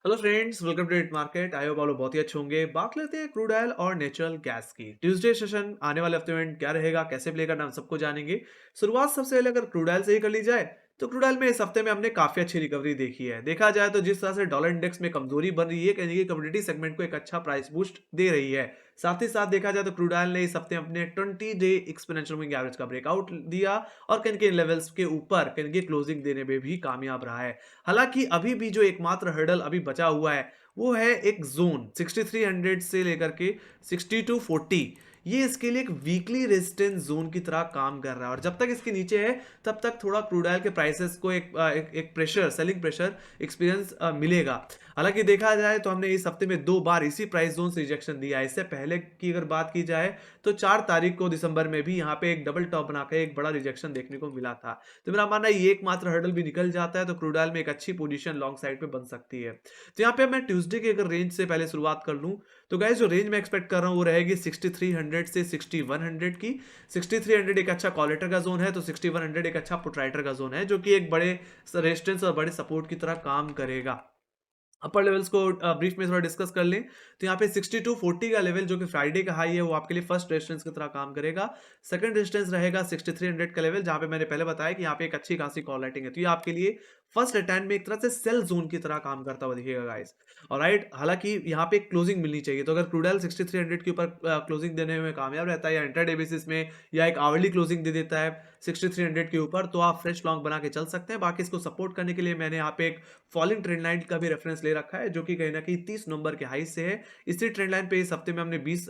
Hello friends, welcome to it market. I hope आप लोग बहुत ही अच्छे होंगे। बात लेते हैं क्रूड ऑयल और नेचुरल गैस की। ट्यूसडे सेशन आने वाले हफ्ते में क्या रहेगा, कैसे प्ले करना, हम सबको जानेंगे। शुरुआत सबसे पहले अगर क्रूड ऑयल से ही कर ली जाए तो क्रूड ऑयल में इस हफ्ते में हमने काफी अच्छी रिकवरी देखी है। देखा जाए तो जिस तरह से डॉलर इंडेक्स में कमजोरी बन रही है, कहने की कम्युनिटी सेगमेंट को एक अच्छा प्राइस बूस्ट दे रही है। साथ ही साथ देखा जाए तो क्रूड ऑयल ने इस हफ्ते अपने 20 डे एक्सपोनेंशियल मूविंग एवरेज का ब्रेकआउट दिया और कहीं के लेवल्स के ऊपर कहीं की क्लोजिंग देने में भी कामयाब रहा है। हालांकि अभी भी जो एकमात्र हर्डल अभी बचा हुआ है वो है एक जोन 6300 से लेकर के 6240। ये इसके लिए एक वीकली रेजिस्टेंस जोन की तरह काम कर रहा है और जब तक इसके नीचे है तब तक थोड़ा क्रूड ऑयल के प्राइसेस को एक प्रेशर, सेलिंग प्रेशर एक्सपीरियंस मिलेगा। हालांकि देखा जाए तो हमने इस हफ्ते में 2 बार इसी प्राइस जोन से रिजेक्शन दिया है। इससे पहले की अगर बात की जाए तो 4 तारीख को दिसंबर में भी यहाँ पे एक डबल टॉप बनाकर एक बड़ा रिजेक्शन देखने को मिला था। तो मेरा मानना है ये एकमात्र हर्डल भी निकल जाता है तो क्रूड ऑयल में एक अच्छी पोजीशन लॉन्ग साइड पे बन सकती है। तो यहाँ पे मैं ट्यूसडे के अगर रेंज से पहले शुरुआत कर लूँ तो गाइस जो रेंज मैं एक्सपेक्ट कर रहा हूँ वो रहेगी 6300 से 6100 की। 6300 एक अच्छा कॉलेटर का जोन है तो 6100 एक अच्छा पुटराइटर का जोन है जो कि एक बड़े रेजिस्टेंस और बड़े सपोर्ट की तरह काम करेगा। अपर लेवल्स को ब्रीफ में थोड़ा डिस्कस कर लें तो यहाँ पे 6240 का लेवल जो कि फ्राइडे का हाई है वो आपके लिए फर्स्ट रेजिस्टेंस की तरह काम करेगा। सेकंड रेजिस्टेंस रहेगा 6300 का लेवल जहाँ पे मैंने पहले बताया कि यहाँ पे एक अच्छी खासी कॉल राइटिंग है, तो ये आपके लिए फर्स्ट अटैम्प्ट में एक तरह से सेल जोन की तरह काम करता हुआ दिखेगा गाइस। ऑलराइट, हालांकि यहाँ पे एक क्लोजिंग मिलनी चाहिए, तो अगर क्रूडल 6300 के ऊपर क्लोजिंग देने में कामयाब रहता है या इंटरडे बेसिस में या एक आवरली क्लोजिंग दे देता है 6300 के ऊपर तो आप फ्रेश लॉन्ग बना के चल सकते हैं। बाकी इसको सपोर्ट करने के लिए मैंने यहाँ पे एक फॉलिंग ट्रेंड लाइन का भी रेफरेंस ले रखा है जो कि कहीं ना कहीं 30 नंबर के हाई से है। इसी ट्रेंड लाइन पे इस हफ्ते में हमने 20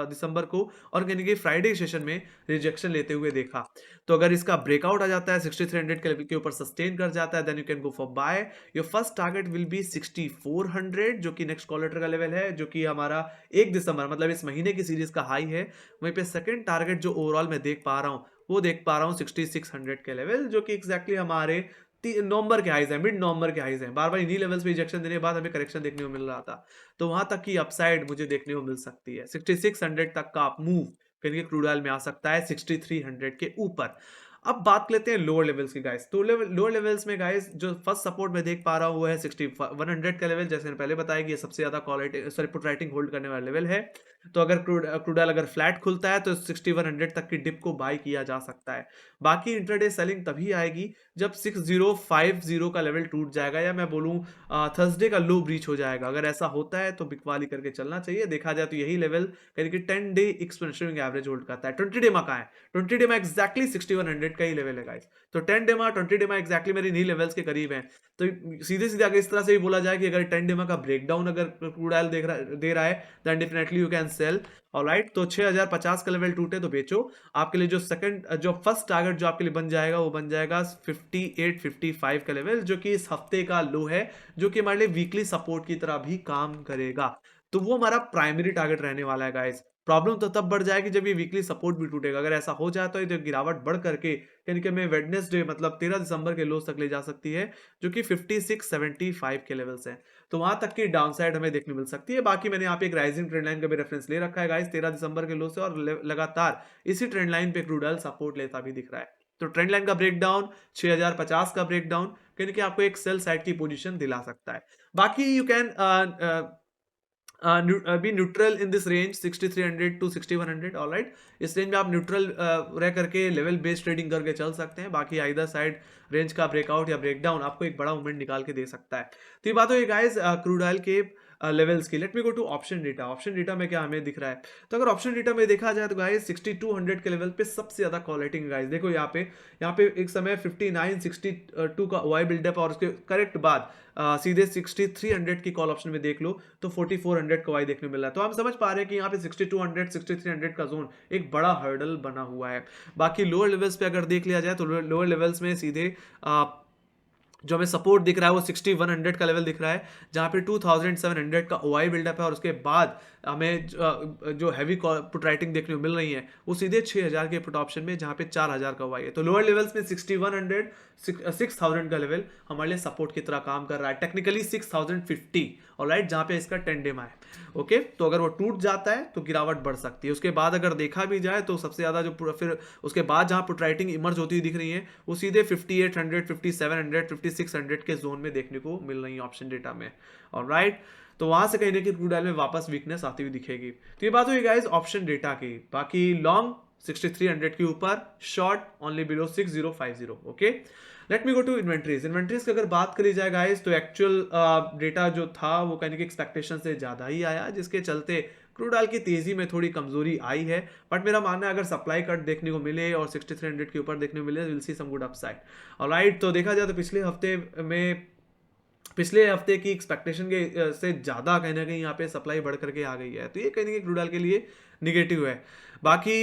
दिसंबर को और कहीं ना कहीं फ्राइडे सेशन में रिजेक्शन लेते हुए देखा। तो अगर इसका ब्रेकआउट आ जाता है 6300 के लेवल के ऊपर सस्टेन कर जाता है then you can go for buy. Your first target will be 6400 जो कि नेक्स्ट कॉलेटर का लेवल है, जो कि हमारा 1 दिसंबर मतलब इस महीने की सीरीज का हाई है। वहीं पे सेकंड टारगेट जो ओवरऑल मैं देख पा रहा हूँ वो देख पा रहा हूँ 6600 के लेवल, जो कि एग्जैक्टली हमारे नवंबर के हाइज है, मिड नवंबर के हाइज है। बार बार इन्हीं लेवल्स पे रिजेक्शन देने के बाद हमें करेक्शन देखने को मिल रहा था, तो वहां तक की अपसाइड मुझे देखने को मिल सकती है। 6600 तक का आप मूव करिए क्रूड ऑयल में आ सकता है 6300 के ऊपर। अब बात लेते हैं लोअर लेवल्स की गाइस। तो लोअर लेवल्स में गाइस जो फर्स्ट सपोर्ट मैं देख पा रहा हूँ वो है 6100 का लेवल। जैसे मैंने पहले बताया कि ये सबसे ज्यादा quality sorry put writing hold करने वाला लेवल है। तो अगर क्रूड ऑयल अगर फ्लैट खुलता है तो 6100 तक की डिप को बाय किया जा सकता है। बाकी इंटरडे सेलिंग तभी आएगी जब 6050 का लेवल टूट जाएगा या मैं बोलूं थर्सडे का लो ब्रीच हो जाएगा। अगर ऐसा होता है तो बिकवाली करके चलना चाहिए। देखा जाए तो यही लेवल कहीं कि 10 डे एक्सपोनेंशियल एवरेज होल्ड करता है। 20 डे में कहाँ है? 20 डे में एक्जैक्टली 6100 का ही लेवल है गाइस। तो 10 डे में 20 डे में एक्जैक्टली मेरे इन्हीं लेवल्स के करीब है। तो सीधे सीधे अगर इस तरह से भी बोला जाए कि अगर 10 डे में का ब्रेकडाउन अगर क्रूड ऑयल दे रहा है then definitely you can sell. Alright, तो 6050 का लेवल टूटे तो बेचो। आपके लिए जो फर्स्ट टारगेट जो आपके लिए बन जाएगा वो बन जाएगा 5855 का लेवल, जो कि इस हफ्ते का लो है, जो कि हमारे लिए वीकली सपोर्ट की तरह भी काम करेगा। तो वो हमारा प्राइमरी टारगेट रहने वाला है गाइस। प्रॉब्लम तो तब बढ़ जाएगी जब ये वीकली सपोर्ट भी टूटेगा। अगर ऐसा हो जाता है तो गिरावट बढ़ करके यानी कि हमें वेडनेसडे मतलब 13 दिसंबर के लोस तक ले जा सकती है, जो कि 5675 के लेवल्स हैं। तो वहां तक की डाउनसाइड हमें देखने मिल सकती है। बाकी मैंने यहाँ पे एक राइजिंग ट्रेंड लाइन का भी रेफरेंस ले रखा है गाइस 13 दिसंबर के लो से, और लगातार इसी ट्रेंड लाइन पे क्रूड ऑयल सपोर्ट लेता भी दिख रहा है। तो ट्रेंड लाइन का ब्रेकडाउन, 6050 का ब्रेकडाउन कहीं कि आपको एक सेल साइड की पोजीशन दिला सकता है। बाकी you can be neutral in this range 6300 to 6100। Alright, इस रेंज में आप न्यूट्रल रह करके लेवल बेस्ड ट्रेडिंग करके चल सकते हैं। बाकी आइदर साइड रेंज का ब्रेकआउट या ब्रेकडाउन आपको एक बड़ा मूवमेंट निकाल के दे सकता है। तो ये बात हो गाइस क्रूड ऑयल के लेवल्स की। Let me go to option data. Option data में क्या हमें दिख रहा है? तो अगर ऑप्शन डेटा में देखा जाए तो गाइस 6200 के लेवल पे सबसे ज्यादा क्वालिटी गाइस देखो यहाँ पे एक समय 5962 का वाई बिल्डअप और उसके करेक्ट बाद सीधे 6300 की कॉल ऑप्शन में देख लो तो 4400 का वाई देखने मिल रहा है। तो हम समझ पा रहे हैं कि यहाँ पे 6200 6300 का जोन एक बड़ा हर्डल बना हुआ है। बाकी लोअर लेवल्स पे अगर देख लिया जाए तो लोअर लेवल्स में सीधे जो हमें सपोर्ट दिख रहा है वो 6100 का लेवल दिख रहा है, जहां पे 2700 का ओआई बिल्डअप है और उसके बाद हमें जो हैवी पुट राइटिंग देखने को मिल रही है वो सीधे 6000 के पुट ऑप्शन में, जहाँ पे 4000 का हुआ है। तो लोअर लेवल्स में 6100 6000 का लेवल हमारे लिए सपोर्ट की तरह काम कर रहा है, टेक्निकली 6050 और राइट, जहाँ पे इसका 10 डेमा है। ओके, तो अगर वो टूट जाता है तो गिरावट बढ़ सकती है। उसके बाद अगर देखा भी जाए तो सबसे ज्यादा जो फिर उसके बाद जहाँ पुट राइटिंग इमर्ज होती हुई दिख रही है वो सीधे 5800 5700 5600 के जोन में देखने को मिल रही है ऑप्शन डेटा में। और राइट, तो वहां से कहीं ना कहीं क्रूड ऑयल में वापस वीकनेस आती हुई दिखेगी। तो ये बात हुई गाइस ऑप्शन डेटा की। बाकी लॉन्ग 6300 के ऊपर, short only below 6050। Okay, let me go to inventories. Inventories की अगर बात करी जाए गाइस तो एक्चुअल डेटा जो था वो कहीं की एक्सपेक्टेशन से ज्यादा ही आया, जिसके चलते क्रूड ऑयल की तेजी में थोड़ी कमजोरी आई है। बट मेरा मानना है अगर सप्लाई कट देखने को मिले और 6300 के ऊपर देखने को मिले, will see some good upside. Alright, तो देखा जाए तो पिछले हफ्ते की एक्सपेक्टेशन के से ज़्यादा कहीं ना कहीं यहाँ पे सप्लाई बढ़ करके आ गई है, तो ये कहीं ना कहीं क्रूड ऑयल के लिए निगेटिव है। बाकी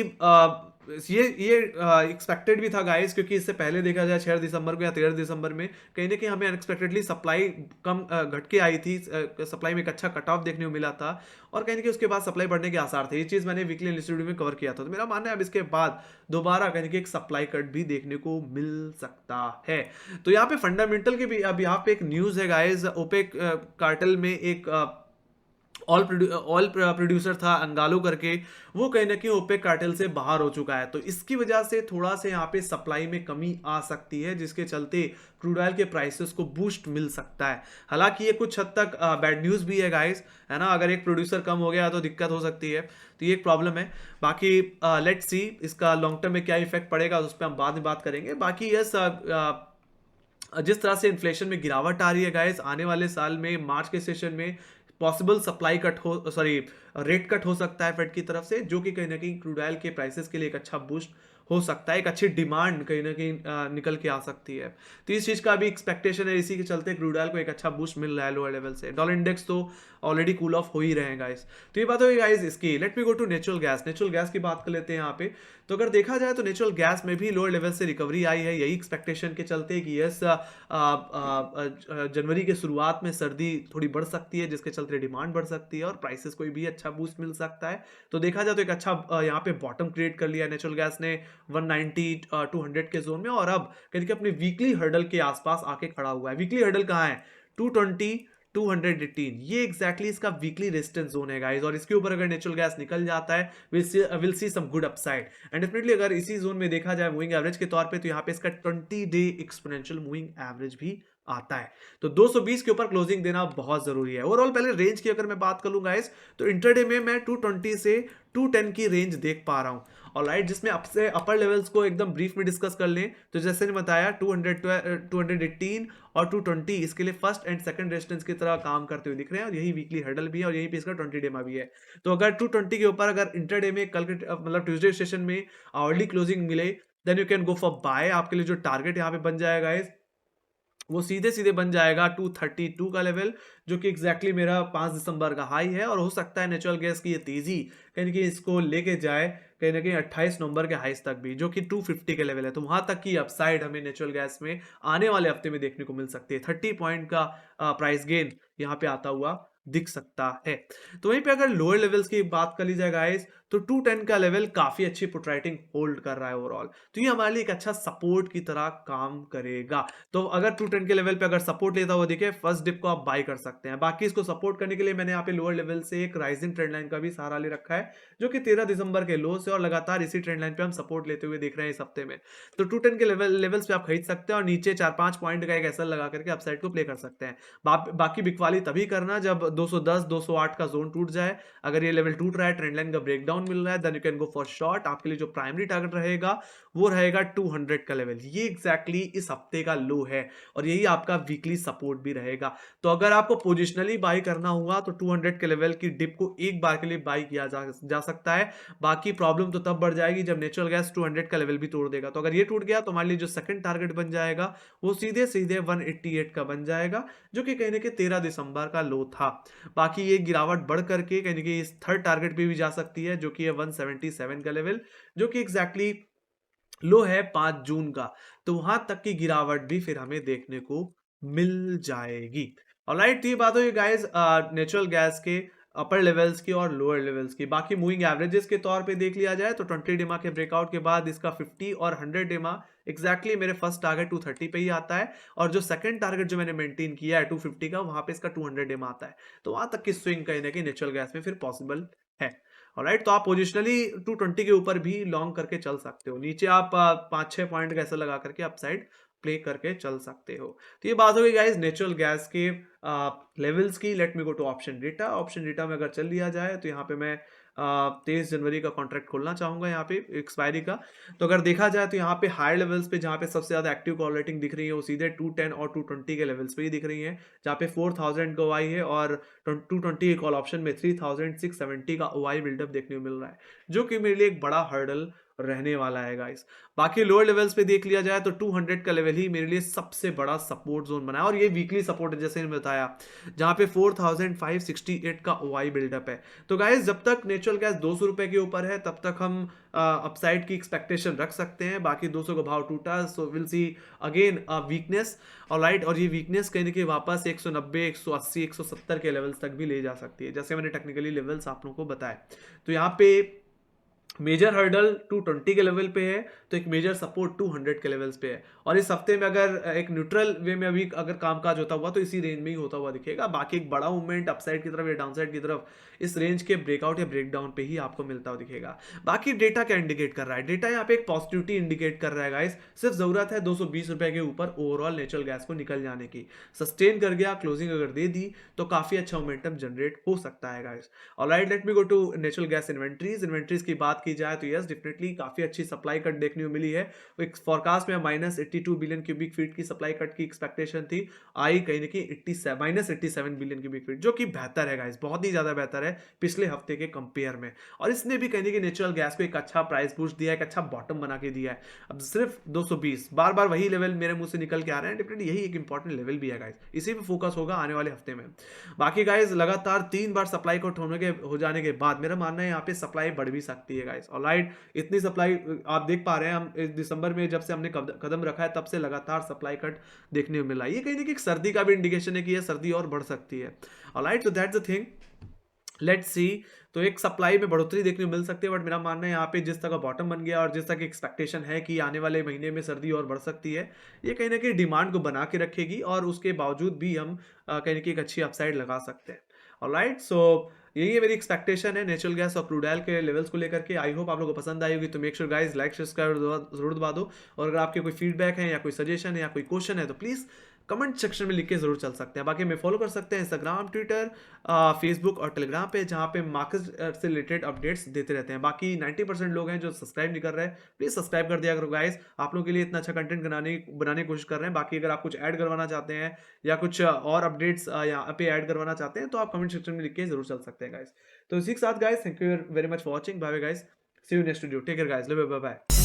ये एक्सपेक्टेड भी था गाइस, क्योंकि इससे पहले देखा जाए 6 दिसंबर को या 13 दिसंबर में कहीं ना कहीं हमें अनएक्सपेक्टेडली सप्लाई कम घट के आई थी, सप्लाई में एक अच्छा कट ऑफ देखने को मिला था और कहीं ना कहीं उसके बाद सप्लाई बढ़ने के आसार थे। ये चीज़ मैंने वीकली एनालिसिस में कवर किया था। तो मेरा मानना है अब इसके बाद दोबारा कहीं ना कहीं एक सप्लाई कट भी देखने को मिल सकता है। तो यहाँ पे फंडामेंटल के भी अब यहाँ पे एक न्यूज़ है गाइस, ओपेक कार्टेल में एक ऑयल प्रोड्यूसर था अंगालो करके, वो कहीं ना कहीं ओपेक कार्टेल से बाहर हो चुका है। तो इसकी वजह से थोड़ा से यहाँ पे सप्लाई में कमी आ सकती है, जिसके चलते क्रूड ऑयल के प्राइसेस को बूस्ट मिल सकता है। हालांकि ये कुछ हद तक बैड न्यूज़ भी है गाइस, है ना। अगर एक प्रोड्यूसर कम हो गया तो दिक्कत हो सकती है, तो ये एक प्रॉब्लम है। बाकी लेट्स सी इसका लॉन्ग टर्म में क्या इफेक्ट पड़ेगा, उस पर हम बाद में बात करेंगे। बाकी यस, जिस तरह से इन्फ्लेशन में गिरावट आ रही है गाइस, आने वाले साल में मार्च के सेशन में पॉसिबल सप्लाई कट हो, सॉरी रेट कट हो सकता है फेड की तरफ से, जो कि कहीं ना कहीं क्रूड ऑयल के प्राइसेस के लिए एक अच्छा बूस्ट हो सकता है, एक अच्छी डिमांड कहीं ना कहीं निकल के आ सकती है। तो इस चीज का भी एक्सपेक्टेशन है, इसी के चलते क्रूड ऑयल को एक अच्छा बूस्ट मिल रहा है लोअर लेवल से। डॉलर इंडेक्स तो ऑलरेडी कूल ऑफ हो ही रहे हैं गाइस। तो ये बात होगी गाइस इसकी। Let me go to natural gas. Natural gas की बात कर लेते हैं यहाँ पे। तो अगर देखा जाए तो नेचुरल गैस में भी लोअर लेवल से रिकवरी आई है, यही एक्सपेक्टेशन के चलते कि यस जनवरी के शुरुआत में सर्दी थोड़ी बढ़ सकती है, जिसके चलते डिमांड बढ़ सकती है और प्राइसेस को भी अच्छा बूस्ट मिल सकता है। तो देखा जाए तो एक अच्छा यहाँ पे बॉटम क्रिएट कर लिया नेचुरल गैस ने 190 200 के जोन में, और अब कहीं कि अपने वीकली हर्डल के आसपास आके खड़ा हुआ है। वीकली हर्डल कहाँ है? 220 218, ये एग्जैक्टली इसका वीकली रेजिस्टेंस जोन है गाइस। और इसके ऊपर अगर नेचुरल गैस निकल जाता है, will see some good upside. And definitely अगर इसी जोन में देखा जाए मूविंग एवरेज के तौर पे, तो यहाँ पे इसका 20 डे एक्सपोनेंशियल मूविंग एवरेज भी आता है। तो 220 के ऊपर क्लोजिंग देना बहुत जरूरी है। ओवरऑल पहले रेंज की अगर मैं बात कर लूं गाइस, तो इंटरडे में मैं 220 से 210 की रेंज देख पा रहा हूं। ऑलराइट, जिसमें अप से अपर लेवल्स को एकदम ब्रीफ में डिस्कस कर लें तो जैसे ने बताया 218 और 220 इसके लिए फर्स्ट एंड सेकंड रेजिस्टेंस की तरह काम करते हुए दिख रहे हैं, और यही वीकली हर्डल भी है और यही पे इसका 20 डेमा भी है। तो अगर 220 के ऊपर अगर इंटरडे में कल के मतलब ट्यूसडे सेशन में आवरली क्लोजिंग मिले, then you can go for buy. आपके लिए जो टारगेट यहाँ पे बन जाएगा गाइस, वो सीधे सीधे बन जाएगा 232 का लेवल, जो कि एग्जैक्टली मेरा 5 दिसंबर का हाई है। और हो सकता है नेचुरल गैस की ये तेजी कहीं ना कहीं इसको लेके जाए कहीं ना कहीं 28 नवंबर के हाईस तक भी, जो कि 250 के लेवल है। तो वहां तक की अपसाइड हमें नेचुरल गैस में आने वाले हफ्ते में देखने को मिल सकती है। 30 पॉइंट का प्राइस गेन यहाँ पे आता हुआ दिख सकता है। तो वहीं पे अगर लोअर लेवल्स की बात कर ली जाए गाइस, तो 210 का लेवल काफी अच्छी पुट राइटिंग होल्ड कर रहा है ओवरऑल। तो ये हमारे लिए एक अच्छा सपोर्ट की तरह काम करेगा। तो अगर 210 के लेवल पे अगर सपोर्ट लेता हुआ दिखे, फर्स्ट डिप को आप बाय कर सकते हैं। बाकी इसको सपोर्ट करने के लिए मैंने यहाँ पे लोअर लेवल से एक राइजिंग ट्रेंड लाइन का भी सहारा ले रखा है, जो कि 13 दिसंबर के लो से, और लगातार इसी ट्रेंड लाइन पे हम सपोर्ट लेते हुए देख रहे हैं इस हफ्ते में। तो 210 के लेवल्स पे आप खरीद सकते हैं और नीचे 4-5 पॉइंट का एक एसएल लगा करके अपसाइड को प्ले कर सकते हैं। बाकी बिकवाली तभी करना जब 210 208 का जोन टूट जाए। अगर ये लेवल टूट रहा है, ट्रेंड लाइन का ब्रेकडाउन मिल रहा है, then you can go for short. आपके लिए जो प्राइमरी टारगेट रहेगा वो रहेगा 200 का लेवल। ये एग्जैक्टली इस हफ्ते का लो है और यही आपका वीकली सपोर्ट भी रहेगा। तो अगर आपको पोजिशनली बाई करना हुआ तो 200 के लेवल की डिप को एक बार के लिए बाई किया जा सकता है। बाकी प्रॉब्लम तो तब बढ़ जाएगी जब नेचुरल गैस 200 का लेवल भी तोड़ देगा। तो अगर ये टूट गया तो हमारे लिए जो सेकंड टारगेट बन जाएगा वो सीधे सीधे 188 का बन जाएगा, जो कि कहने के 13 दिसंबर का लो था। बाकी ये गिरावट बढ़ करके कहने के इस थर्ड टारगेट पे भी जा सकती है, जो कि है 177 का लेवल, जो कि एग्जैक्टली लो है 5 जून का। तो वहां तक की गिरावट भी फिर हमें देखने को मिल जाएगी। ऑलराइट, ये बात हुई गाइस नेचुरल गैस के अपर लेवल्स की और लोअर लेवल्स की। बाकी मूविंग एवरेजेस के तौर पे देख लिया जाए तो 20 डिमा के ब्रेकआउट के बाद इसका 50 और 100 डिमा एग्जैक्टली मेरे फर्स्ट टारगेट 230 पे ही आता है, और जो सेकंड टारगेट जो मैंने मेंटेन किया है 250 का, वहां पे इसका 200 डिमा आता है। तो वहां तक की स्विंग कहीं ना कहीं नेचुरल गैस में फिर पॉसिबल है। ऑलराइट, तो आप पोजिशनली 220 के ऊपर भी लॉन्ग करके चल सकते हो, नीचे आप 5-6 पॉइंट का ऐसा लगा करके अपसाइड प्ले करके चल सकते हो। तो ये बात हो गई गाइस नेचुरल गैस के लेवल्स की। Let me go to option data. Option data में अगर चल लिया जाए तो यहाँ पे मैं 23 जनवरी का कॉन्ट्रैक्ट खोलना चाहूंगा यहाँ पे एक्सपायरी का। तो अगर देखा जाए तो यहाँ पे हायर लेवल्स पे जहाँ पे सबसे ज्यादा एक्टिव कॉल रेटिंग दिख रही है वो सीधे 210 और 220 के लेवल्स पे ही दिख रही है, जहाँ पे 4000 का ओआई है और 220 के कॉल ऑप्शन में 3670 का ओआई बिल्डअप देखने को मिल रहा है, जो कि मेरे लिए एक बड़ा हर्डल रहने वाला है गाइस। बाकी लोअर लेवल्स पे देख लिया जाए तो 200 का लेवल ही मेरे लिए सबसे बड़ा सपोर्ट जोन बना है, और ये वीकली सपोर्ट है जैसे मैंने बताया, जहां पे 4568 का ओआई बिल्डअप है। तो गाइस जब तक नेचुरल गैस 200 रुपए के ऊपर है तब तक हम अपसाइड की एक्सपेक्टेशन रख सकते हैं। बाकी 200 का भाव टूटा so will see again weakness. Alright, और ये वीकनेस कहीं ना कहीं वापस 190, 180, 170 के लेवल्स तक भी ले जा सकती है, जैसे मैंने टेक्निकली लेवल्स आप लोगों को बताया। तो यहाँ पे मेजर हर्डल 220 के लेवल पे है, तो एक मेजर सपोर्ट 200 के लेवल्स पे है, और इस हफ्ते में अगर एक न्यूट्रल वे में अभी अगर कामकाज होता हुआ तो इसी रेंज में ही होता हुआ दिखेगा। बाकी एक बड़ा मूवमेंट अपसाइड की तरफ या डाउनसाइड की तरफ इस रेंज के ब्रेकआउट या ब्रेकडाउन पे ही आपको मिलता हुआ दिखेगा। बाकी डेटा क्या इंडिकेट कर रहा है? डेटा यहाँ पे एक पॉजिटिविटी इंडिकेट कर रहा है गाइस। सिर्फ जरूरत है 220 रुपए के ऊपर ओवरऑल नेचुरल गैस को निकल जाने की। सस्टेन कर गया, क्लोजिंग अगर दे दी तो काफी अच्छा मोमेंटम जनरेट हो सकता है guys. Alright, let me go to natural gas inventories. Inventories की बात की जाए तो यस डेफिनेटली काफी अच्छी सप्लाई कट देखने को मिली है। एक फोरकास्ट में -82 बिलियन क्यूबिक फीट की सप्लाई कट की एक्सपेक्टेशन थी, आई कहीं ना कहीं -87 बिलियन क्यूबिक फीट, जो कि बेहतर है गाइस, बहुत ही ज्यादा बेहतर है पिछले हफ्ते के कंपेयर में। और इसने भी कहीं ना कहीं नेचुरल गैस को एक अच्छा प्राइस बूस्ट दिया है, एक अच्छा बॉटम बना के दिया है। अब सिर्फ 220 बार बार वही लेवल मेरे मुंह से निकल के आ रहे हैं, डेफिनेटली यही एक इंपॉर्टेंट लेवल भी है गाइस, इसी पे फोकस होगा आने वाले हफ्ते में। बाकी गाइस लगातार 3 बार सप्लाई कट हो जाने के बाद मेरा मानना है यहाँ पे सप्लाई बढ़ भी सकती है गाइस। ऑलराइट, इतनी सप्लाई आप देख पा रहे हैं, हम इस दिसंबर में जब से हमने कदम रखा है तब से लगातार सप्लाई कट देखने को मिला है। ये कहीं ना कहीं सर्दी का भी इंडिकेशन है कि ये सर्दी और बढ़ सकती है। Alright, so that's the thing, let's see. तो एक सप्लाई में बढ़ोतरी देखने को मिल सकती है, बट मेरा मानना है यहाँ पे जिस तरह का बॉटम बन गया और जिस तरह की एक्सपेक्टेशन है कि आने वाले महीने में सर्दी और बढ़ सकती है, ये कहीं ना कहीं डिमांड को बना के रखेगी, और उसके बावजूद भी हम कहीं ना कहीं एक अच्छी अपसाइड लगा सकते हैं। ऑलराइट, सो यही है मेरी एक्सपेक्टेशन है नेचुरल गैस और क्रूड ऑयल के लेवल्स को लेकर के। आई होप आप लोगों को पसंद आई होगी, तो make sure guys like subscribe जरूर दबा दो। और अगर आपके कोई फीडबैक है या कोई सजेशन है या कोई क्वेश्चन है तो प्लीज़ कमेंट सेक्शन में लिख के जरूर चल सकते हैं। बाकी हमें फॉलो कर सकते हैं इंस्टाग्राम, ट्विटर, फेसबुक और टेलीग्राम पे, जहाँ पे मार्केट से रिलेटेड अपडेट्स देते रहते हैं। बाकी 90% लोग हैं जो सब्सक्राइब नहीं कर रहे हैं, प्लीज सब्सक्राइब कर दिया करो गाइस। आप लोगों के लिए इतना अच्छा कंटेंट बनाने की कोशिश कर रहे हैं। बाकी अगर आप कुछ ऐड करवाना चाहते हैं या कुछ और अपडेट्स यहाँ पे ऐड करवाना चाहते हैं तो आप कमेंट सेक्शन में लिख के जरूर चल सकते हैं गाइस। तो इसी के साथ guys, thank you very much for watching. Bye bye guys, see you next video, take care guys, bye bye.